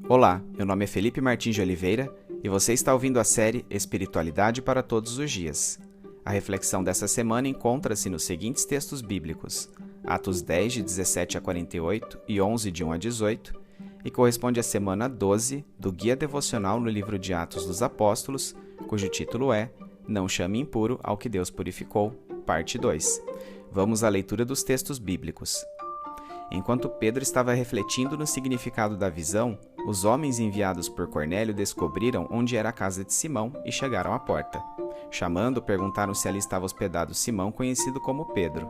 Olá, meu nome é Felipe Martins de Oliveira e você está ouvindo a série Espiritualidade para Todos os Dias. A reflexão dessa semana encontra-se nos seguintes textos bíblicos: Atos 10, de 17 a 48 e 11, de 1 a 18, e corresponde à semana 12 do Guia Devocional no livro de Atos dos Apóstolos, cujo título é Não chame impuro ao que Deus purificou, parte 2. Vamos à leitura dos textos bíblicos. Enquanto Pedro estava refletindo no significado da visão, os homens enviados por Cornélio descobriram onde era a casa de Simão e chegaram à porta. Chamando, perguntaram se ali estava hospedado Simão, conhecido como Pedro.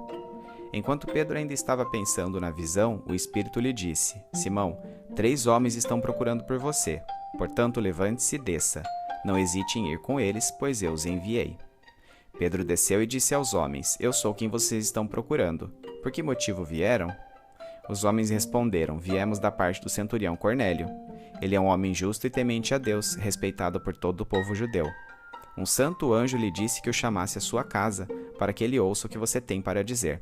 Enquanto Pedro ainda estava pensando na visão, o Espírito lhe disse: Simão, 3 homens estão procurando por você. Portanto, levante-se e desça. Não hesite em ir com eles, pois eu os enviei. Pedro desceu e disse aos homens: Eu sou quem vocês estão procurando. Por que motivo vieram? Os homens responderam: Viemos da parte do centurião Cornélio. Ele é um homem justo e temente a Deus, respeitado por todo o povo judeu. Um santo anjo lhe disse que o chamasse à sua casa, para que ele ouça o que você tem para dizer.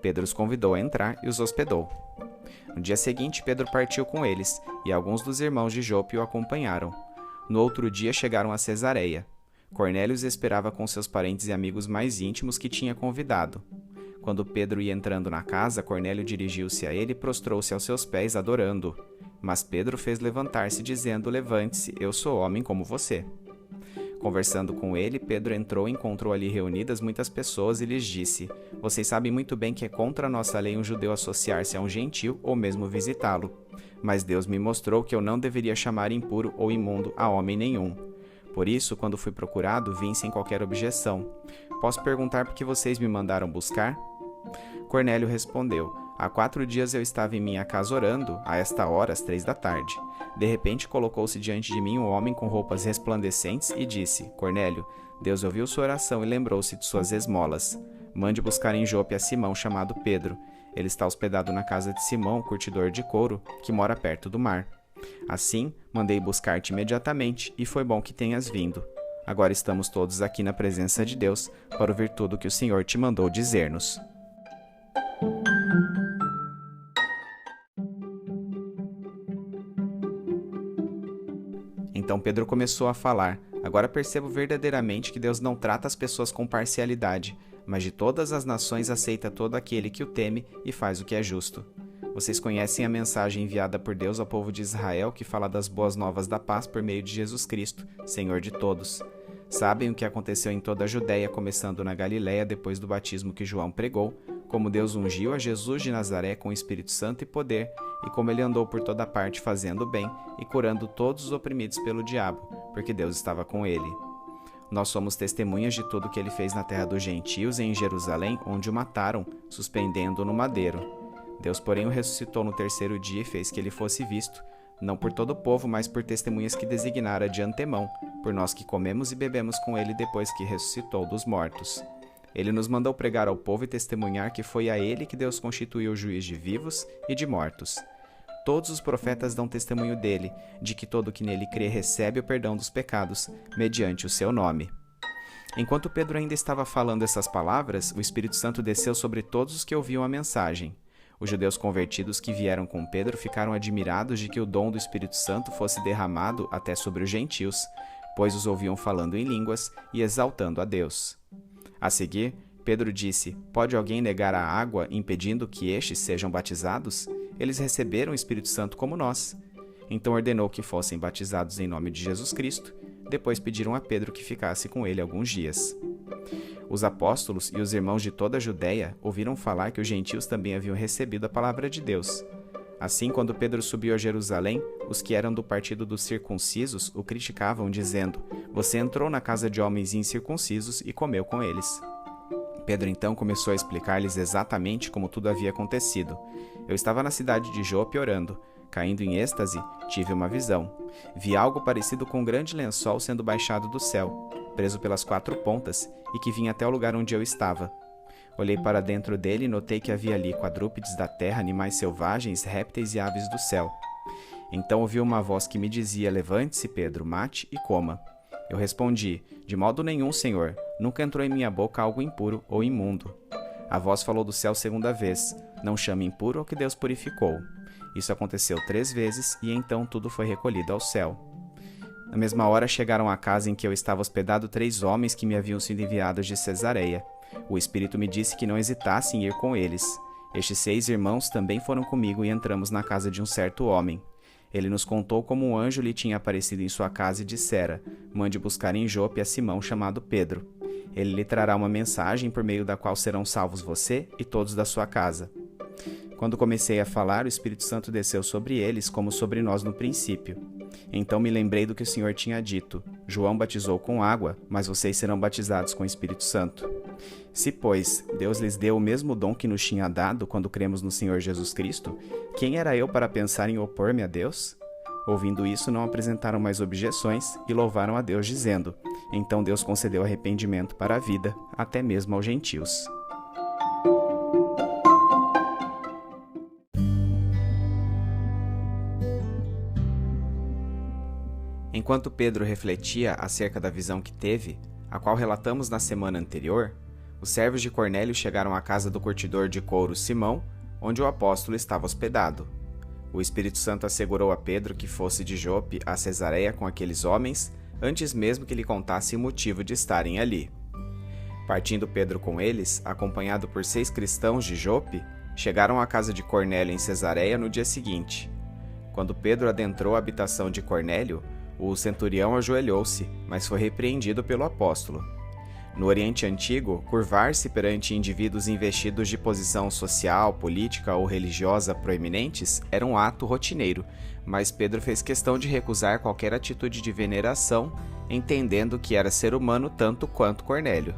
Pedro os convidou a entrar e os hospedou. No dia seguinte, Pedro partiu com eles, e alguns dos irmãos de Jope o acompanharam. No outro dia chegaram a Cesareia. Cornélio os esperava com seus parentes e amigos mais íntimos que tinha convidado. Quando Pedro ia entrando na casa, Cornélio dirigiu-se a ele e prostrou-se aos seus pés, adorando-o. Mas Pedro fez levantar-se, dizendo: Levante-se, eu sou homem como você. Conversando com ele, Pedro entrou e encontrou ali reunidas muitas pessoas e lhes disse: Vocês sabem muito bem que é contra a nossa lei um judeu associar-se a um gentil ou mesmo visitá-lo. Mas Deus me mostrou que eu não deveria chamar impuro ou imundo a homem nenhum. Por isso, quando fui procurado, vim sem qualquer objeção. Posso perguntar por que vocês me mandaram buscar? Cornélio respondeu: Há 4 dias eu estava em minha casa orando, a esta hora, às 3 da tarde. De repente colocou-se diante de mim um homem com roupas resplandecentes e disse: Cornélio, Deus ouviu sua oração e lembrou-se de suas esmolas. Mande buscar em Jope a Simão, chamado Pedro. Ele está hospedado na casa de Simão, curtidor de couro, que mora perto do mar. Assim, mandei buscar-te imediatamente, e foi bom que tenhas vindo. Agora estamos todos aqui na presença de Deus para ouvir tudo o que o Senhor te mandou dizer-nos. Então Pedro começou a falar: Agora percebo verdadeiramente que Deus não trata as pessoas com parcialidade, mas de todas as nações aceita todo aquele que o teme e faz o que é justo. Vocês conhecem a mensagem enviada por Deus ao povo de Israel, que fala das boas novas da paz por meio de Jesus Cristo, Senhor de todos. Sabem o que aconteceu em toda a Judéia, começando na Galiléia depois do batismo que João pregou, como Deus ungiu a Jesus de Nazaré com o Espírito Santo e poder, e como ele andou por toda parte fazendo bem e curando todos os oprimidos pelo diabo, porque Deus estava com ele. Nós somos testemunhas de tudo que ele fez na terra dos gentios e em Jerusalém, onde o mataram, suspendendo-o no madeiro. Deus, porém, o ressuscitou no 3º dia e fez que ele fosse visto, não por todo o povo, mas por testemunhas que designara de antemão, por nós que comemos e bebemos com ele depois que ressuscitou dos mortos. Ele nos mandou pregar ao povo e testemunhar que foi a ele que Deus constituiu juiz de vivos e de mortos. Todos os profetas dão testemunho dele, de que todo que nele crê recebe o perdão dos pecados, mediante o seu nome. Enquanto Pedro ainda estava falando essas palavras, o Espírito Santo desceu sobre todos os que ouviam a mensagem. Os judeus convertidos que vieram com Pedro ficaram admirados de que o dom do Espírito Santo fosse derramado até sobre os gentios, pois os ouviam falando em línguas e exaltando a Deus. A seguir, Pedro disse: Pode alguém negar a água, impedindo que estes sejam batizados? Eles receberam o Espírito Santo como nós. Então ordenou que fossem batizados em nome de Jesus Cristo. Depois pediram a Pedro que ficasse com ele alguns dias. Os apóstolos e os irmãos de toda a Judéia ouviram falar que os gentios também haviam recebido a palavra de Deus. Assim, quando Pedro subiu a Jerusalém, os que eram do partido dos circuncisos o criticavam, dizendo: Você entrou na casa de homens incircuncisos e comeu com eles. Pedro então começou a explicar-lhes exatamente como tudo havia acontecido. Eu estava na cidade de Jope orando. Caindo em êxtase, tive uma visão. Vi algo parecido com um grande lençol sendo baixado do céu, preso pelas 4 pontas, e que vinha até o lugar onde eu estava. Olhei para dentro dele e notei que havia ali quadrúpedes da terra, animais selvagens, répteis e aves do céu. Então ouvi uma voz que me dizia: Levante-se, Pedro, mate e coma. Eu respondi: De modo nenhum, Senhor. Nunca entrou em minha boca algo impuro ou imundo. A voz falou do céu segunda vez: não chame impuro o que Deus purificou. Isso aconteceu 3 vezes e então tudo foi recolhido ao céu. Na mesma hora chegaram à casa em que eu estava hospedado 3 homens que me haviam sido enviados de Cesareia. O Espírito me disse que não hesitasse em ir com eles. Estes 6 irmãos também foram comigo e entramos na casa de um certo homem. Ele nos contou como um anjo lhe tinha aparecido em sua casa e dissera: mande buscar em Jope a Simão chamado Pedro. Ele lhe trará uma mensagem por meio da qual serão salvos você e todos da sua casa. Quando comecei a falar, o Espírito Santo desceu sobre eles como sobre nós no princípio. Então me lembrei do que o Senhor tinha dito: João batizou com água, mas vocês serão batizados com o Espírito Santo. Se, pois, Deus lhes deu o mesmo dom que nos tinha dado quando cremos no Senhor Jesus Cristo, quem era eu para pensar em opor-me a Deus? Ouvindo isso, não apresentaram mais objeções e louvaram a Deus, dizendo: então Deus concedeu arrependimento para a vida, até mesmo aos gentios. Enquanto Pedro refletia acerca da visão que teve, a qual relatamos na semana anterior, os servos de Cornélio chegaram à casa do curtidor de couro Simão, onde o apóstolo estava hospedado. O Espírito Santo assegurou a Pedro que fosse de Jope a Cesareia com aqueles homens, antes mesmo que lhe contasse o motivo de estarem ali. Partindo Pedro com eles, acompanhado por 6 cristãos de Jope, chegaram à casa de Cornélio em Cesareia no dia seguinte. Quando Pedro adentrou a habitação de Cornélio, o centurião ajoelhou-se, mas foi repreendido pelo apóstolo. No Oriente Antigo, curvar-se perante indivíduos investidos de posição social, política ou religiosa proeminentes era um ato rotineiro, mas Pedro fez questão de recusar qualquer atitude de veneração, entendendo que era ser humano tanto quanto Cornélio.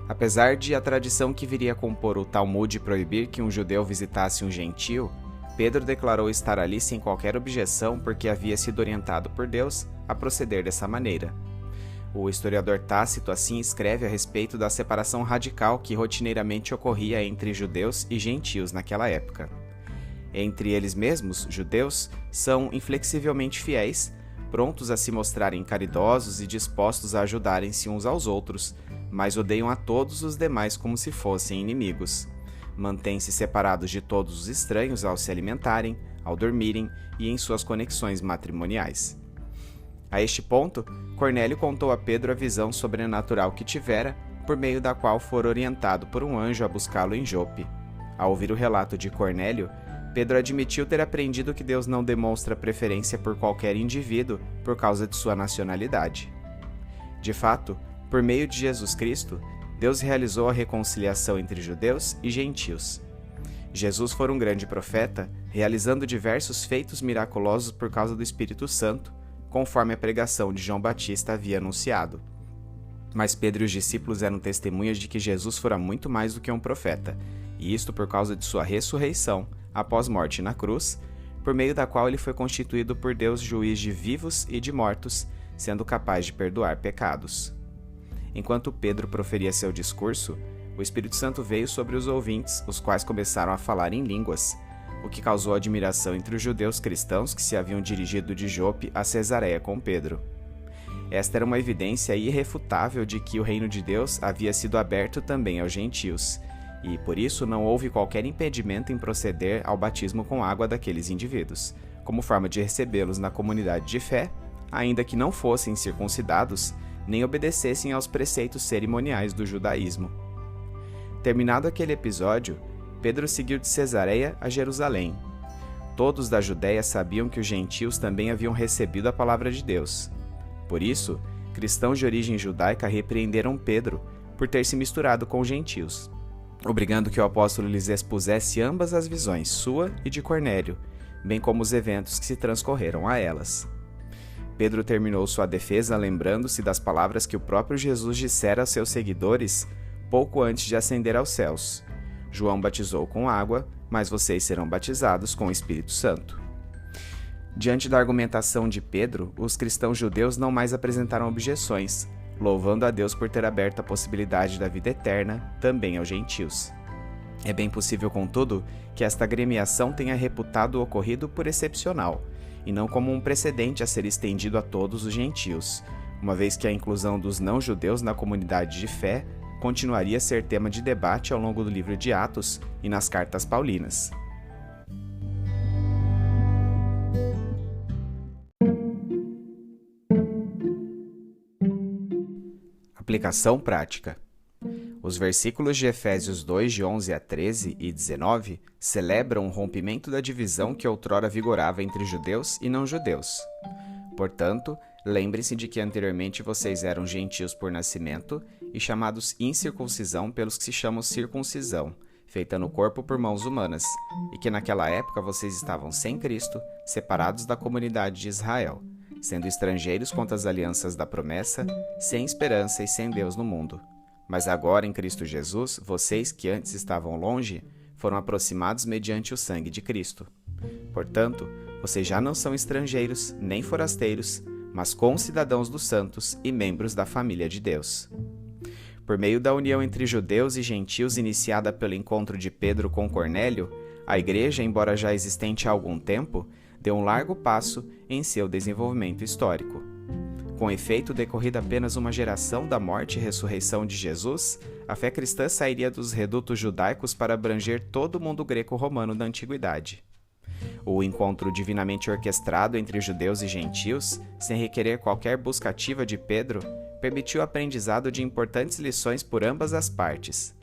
Apesar de a tradição que viria a compor o Talmud proibir que um judeu visitasse um gentio, Pedro declarou estar ali sem qualquer objeção porque havia sido orientado por Deus a proceder dessa maneira. O historiador Tácito assim escreve a respeito da separação radical que rotineiramente ocorria entre judeus e gentios naquela época. Entre eles mesmos, judeus são inflexivelmente fiéis, prontos a se mostrarem caridosos e dispostos a ajudarem-se uns aos outros, mas odeiam a todos os demais como se fossem inimigos. Mantêm-se separados de todos os estranhos ao se alimentarem, ao dormirem e em suas conexões matrimoniais. A este ponto, Cornélio contou a Pedro a visão sobrenatural que tivera, por meio da qual fora orientado por um anjo a buscá-lo em Jope. Ao ouvir o relato de Cornélio, Pedro admitiu ter aprendido que Deus não demonstra preferência por qualquer indivíduo por causa de sua nacionalidade. De fato, por meio de Jesus Cristo, Deus realizou a reconciliação entre judeus e gentios. Jesus foi um grande profeta, realizando diversos feitos miraculosos por causa do Espírito Santo, conforme a pregação de João Batista havia anunciado. Mas Pedro e os discípulos eram testemunhas de que Jesus fora muito mais do que um profeta, e isto por causa de sua ressurreição, após morte na cruz, por meio da qual ele foi constituído por Deus juiz de vivos e de mortos, sendo capaz de perdoar pecados. Enquanto Pedro proferia seu discurso, o Espírito Santo veio sobre os ouvintes, os quais começaram a falar em línguas, o que causou admiração entre os judeus cristãos que se haviam dirigido de Jope a Cesareia com Pedro. Esta era uma evidência irrefutável de que o reino de Deus havia sido aberto também aos gentios, e por isso não houve qualquer impedimento em proceder ao batismo com água daqueles indivíduos, como forma de recebê-los na comunidade de fé, ainda que não fossem circuncidados, nem obedecessem aos preceitos cerimoniais do judaísmo. Terminado aquele episódio, Pedro seguiu de Cesareia a Jerusalém. Todos da Judéia sabiam que os gentios também haviam recebido a palavra de Deus. Por isso, cristãos de origem judaica repreenderam Pedro por ter se misturado com os gentios, obrigando que o apóstolo lhes expusesse ambas as visões, sua e de Cornélio, bem como os eventos que se transcorreram a elas. Pedro terminou sua defesa lembrando-se das palavras que o próprio Jesus dissera aos seus seguidores pouco antes de ascender aos céus: João batizou com água, mas vocês serão batizados com o Espírito Santo. Diante da argumentação de Pedro, os cristãos judeus não mais apresentaram objeções, louvando a Deus por ter aberto a possibilidade da vida eterna também aos gentios. É bem possível, contudo, que esta agremiação tenha reputado o ocorrido por excepcional, e não como um precedente a ser estendido a todos os gentios, uma vez que a inclusão dos não-judeus na comunidade de fé continuaria a ser tema de debate ao longo do livro de Atos e nas cartas paulinas. Aplicação prática. Os versículos de Efésios 2, de 11 a 13 e 19, celebram o rompimento da divisão que outrora vigorava entre judeus e não-judeus. Portanto, lembre-se de que anteriormente vocês eram gentios por nascimento e chamados incircuncisão pelos que se chamam circuncisão, feita no corpo por mãos humanas, e que naquela época vocês estavam sem Cristo, separados da comunidade de Israel, sendo estrangeiros contra as alianças da promessa, sem esperança e sem Deus no mundo. Mas agora, em Cristo Jesus, vocês que antes estavam longe, foram aproximados mediante o sangue de Cristo. Portanto, vocês já não são estrangeiros, nem forasteiros, mas concidadãos dos santos e membros da família de Deus. Por meio da união entre judeus e gentios iniciada pelo encontro de Pedro com Cornélio, a igreja, embora já existente há algum tempo, deu um largo passo em seu desenvolvimento histórico. Com efeito, decorrida apenas uma geração da morte e ressurreição de Jesus, a fé cristã sairia dos redutos judaicos para abranger todo o mundo greco-romano da antiguidade. O encontro divinamente orquestrado entre judeus e gentios, sem requerer qualquer busca ativa de Pedro, permitiu o aprendizado de importantes lições por ambas as partes.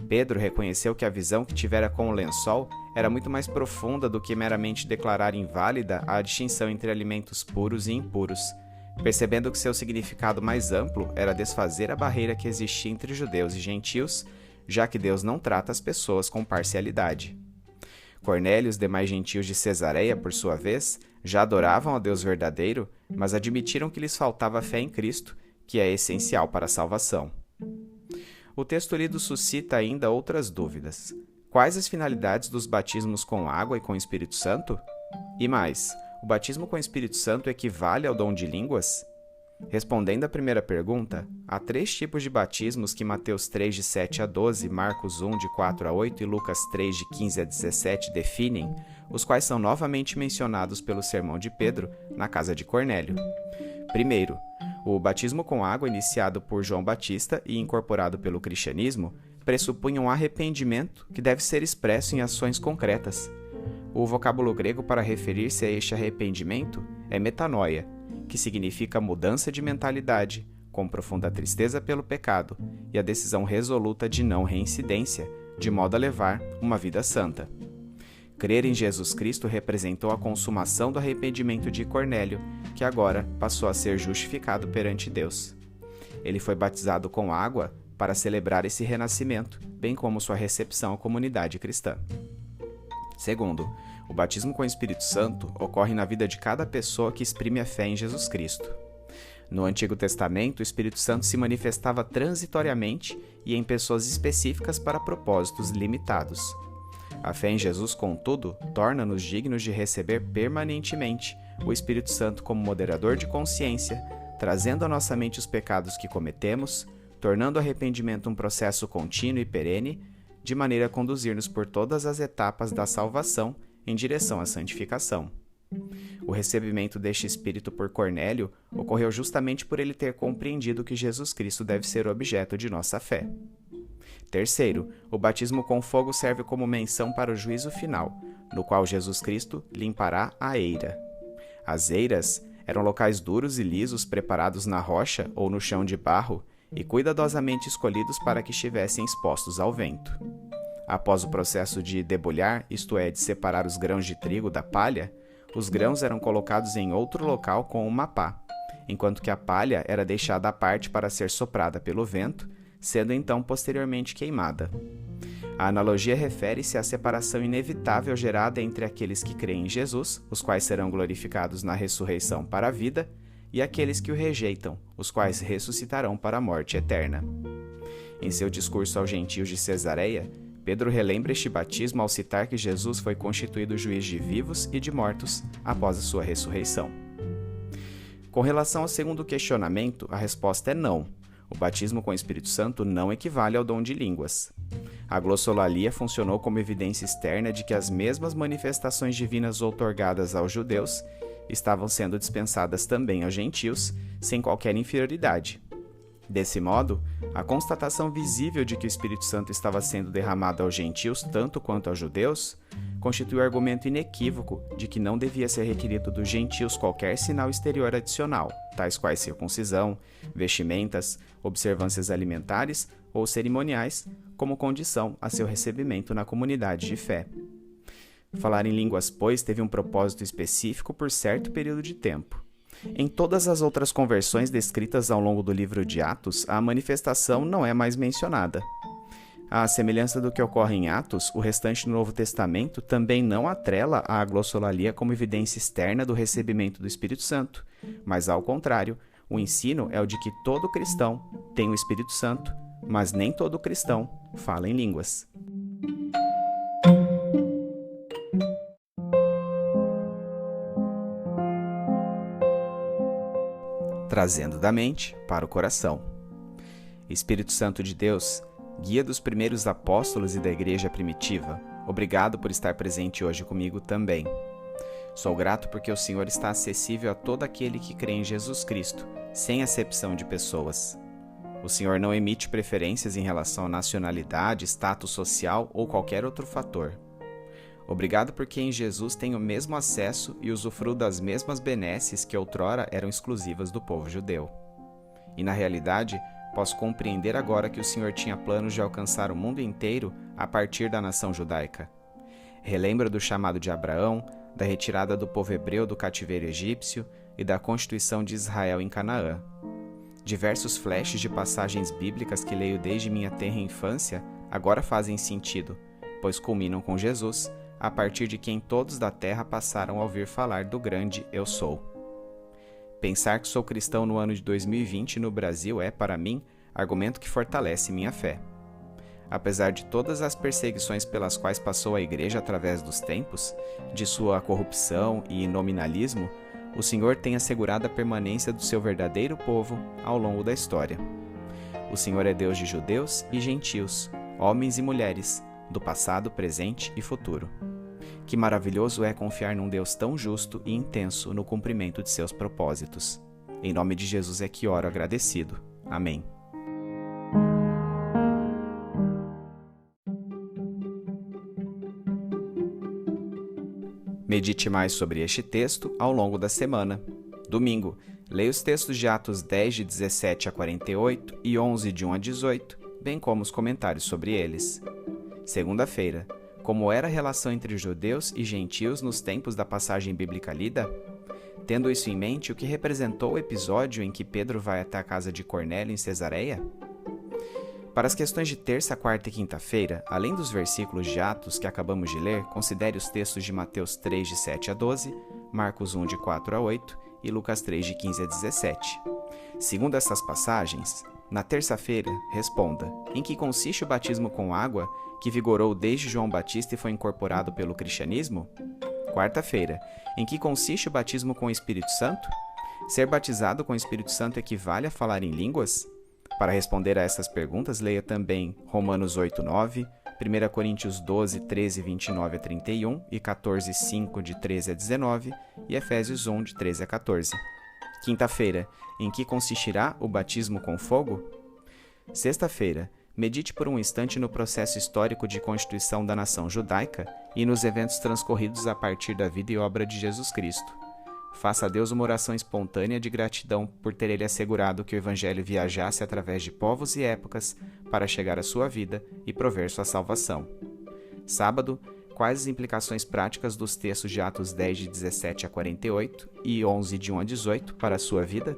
Pedro reconheceu que a visão que tivera com o lençol era muito mais profunda do que meramente declarar inválida a distinção entre alimentos puros e impuros, percebendo que seu significado mais amplo era desfazer a barreira que existia entre judeus e gentios, já que Deus não trata as pessoas com parcialidade. Cornélio e os demais gentios de Cesareia, por sua vez, já adoravam ao Deus verdadeiro, mas admitiram que lhes faltava fé em Cristo, que é essencial para a salvação. O texto lido suscita ainda outras dúvidas. Quais as finalidades dos batismos com água e com Espírito Santo? E mais, o batismo com Espírito Santo equivale ao dom de línguas? Respondendo à primeira pergunta, há 3 tipos de batismos que Mateus 3, de 7 a 12, Marcos 1, de 4 a 8 e Lucas 3, de 15 a 17 definem, os quais são novamente mencionados pelo sermão de Pedro na casa de Cornélio. Primeiro, o batismo com água iniciado por João Batista e incorporado pelo cristianismo pressupunha um arrependimento que deve ser expresso em ações concretas. O vocábulo grego para referir-se a este arrependimento é metanoia, que significa mudança de mentalidade, com profunda tristeza pelo pecado e a decisão resoluta de não reincidência, de modo a levar uma vida santa. Crer em Jesus Cristo representou a consumação do arrependimento de Cornélio, que agora passou a ser justificado perante Deus. Ele foi batizado com água para celebrar esse renascimento, bem como sua recepção à comunidade cristã. Segundo, o batismo com o Espírito Santo ocorre na vida de cada pessoa que exprime a fé em Jesus Cristo. No Antigo Testamento, o Espírito Santo se manifestava transitoriamente e em pessoas específicas para propósitos limitados. A fé em Jesus, contudo, torna-nos dignos de receber permanentemente o Espírito Santo como moderador de consciência, trazendo à nossa mente os pecados que cometemos, tornando o arrependimento um processo contínuo e perene, de maneira a conduzir-nos por todas as etapas da salvação em direção à santificação. O recebimento deste Espírito por Cornélio ocorreu justamente por ele ter compreendido que Jesus Cristo deve ser objeto de nossa fé. Terceiro, o batismo com fogo serve como menção para o juízo final, no qual Jesus Cristo limpará a eira. As eiras eram locais duros e lisos preparados na rocha ou no chão de barro e cuidadosamente escolhidos para que estivessem expostos ao vento. Após o processo de debulhar, isto é, de separar os grãos de trigo da palha, os grãos eram colocados em outro local com uma pá, enquanto que a palha era deixada à parte para ser soprada pelo vento, sendo então posteriormente queimada. A analogia refere-se à separação inevitável gerada entre aqueles que creem em Jesus, os quais serão glorificados na ressurreição para a vida, e aqueles que o rejeitam, os quais ressuscitarão para a morte eterna. Em seu discurso aos gentios de Cesareia, Pedro relembra este batismo ao citar que Jesus foi constituído juiz de vivos e de mortos após a sua ressurreição. Com relação ao segundo questionamento, a resposta é não. O batismo com o Espírito Santo não equivale ao dom de línguas. A glossolalia funcionou como evidência externa de que as mesmas manifestações divinas outorgadas aos judeus estavam sendo dispensadas também aos gentios, sem qualquer inferioridade. Desse modo, a constatação visível de que o Espírito Santo estava sendo derramado aos gentios tanto quanto aos judeus constitui o argumento inequívoco de que não devia ser requerido dos gentios qualquer sinal exterior adicional, tais quais circuncisão, vestimentas, observâncias alimentares ou cerimoniais, como condição a seu recebimento na comunidade de fé. Falar em línguas, pois, teve um propósito específico por certo período de tempo. Em todas as outras conversões descritas ao longo do livro de Atos, a manifestação não é mais mencionada. À semelhança do que ocorre em Atos, o restante do Novo Testamento também não atrela a glossolalia como evidência externa do recebimento do Espírito Santo, mas, ao contrário, o ensino é o de que todo cristão tem o Espírito Santo, mas nem todo cristão fala em línguas. Trazendo da mente para o coração. Espírito Santo de Deus, guia dos primeiros apóstolos e da igreja primitiva, obrigado por estar presente hoje comigo também. Sou grato porque o Senhor está acessível a todo aquele que crê em Jesus Cristo, sem acepção de pessoas. O Senhor não emite preferências em relação à nacionalidade, status social ou qualquer outro fator. Obrigado porque em Jesus tenho o mesmo acesso e usufruo das mesmas benesses que outrora eram exclusivas do povo judeu. E na realidade, posso compreender agora que o Senhor tinha planos de alcançar o mundo inteiro a partir da nação judaica. Relembro do chamado de Abraão, da retirada do povo hebreu do cativeiro egípcio e da constituição de Israel em Canaã. Diversos flashes de passagens bíblicas que leio desde minha tenra infância agora fazem sentido, pois culminam com Jesus, a partir de quem todos da terra passaram a ouvir falar do grande Eu Sou. Pensar que sou cristão no ano de 2020 no Brasil é, para mim, argumento que fortalece minha fé. Apesar de todas as perseguições pelas quais passou a Igreja através dos tempos, de sua corrupção e nominalismo, o Senhor tem assegurado a permanência do seu verdadeiro povo ao longo da história. O Senhor é Deus de judeus e gentios, homens e mulheres, do passado, presente e futuro. Que maravilhoso é confiar num Deus tão justo e intenso no cumprimento de seus propósitos. Em nome de Jesus é que oro agradecido. Amém. Medite mais sobre este texto ao longo da semana. Domingo, leia os textos de Atos 10, de 17 a 48 e 11, de 1 a 18, bem como os comentários sobre eles. Segunda-feira, como era a relação entre judeus e gentios nos tempos da passagem bíblica lida? Tendo isso em mente, o que representou o episódio em que Pedro vai até a casa de Cornélio em Cesareia? Para as questões de terça, quarta e quinta-feira, além dos versículos de Atos que acabamos de ler, considere os textos de Mateus 3, de 7 a 12, Marcos 1, de 4 a 8 e Lucas 3, de 15 a 17. Segundo essas passagens, na terça-feira, responda: em que consiste o batismo com água que vigorou desde João Batista e foi incorporado pelo cristianismo? Quarta-feira, em que consiste o batismo com o Espírito Santo? Ser batizado com o Espírito Santo equivale a falar em línguas? Para responder a essas perguntas, leia também Romanos 8, 9, 1 Coríntios 12, 13, 29 a 31 e 14, 5, de 13 a 19 e Efésios 1, de 13 a 14. Quinta-feira, em que consistirá o batismo com fogo? Sexta-feira, medite por um instante no processo histórico de constituição da nação judaica e nos eventos transcorridos a partir da vida e obra de Jesus Cristo. Faça a Deus uma oração espontânea de gratidão por ter Ele assegurado que o Evangelho viajasse através de povos e épocas para chegar à sua vida e prover sua salvação. Sábado, quais as implicações práticas dos textos de Atos 10, de 17 a 48 e 11, de 1 a 18 para a sua vida?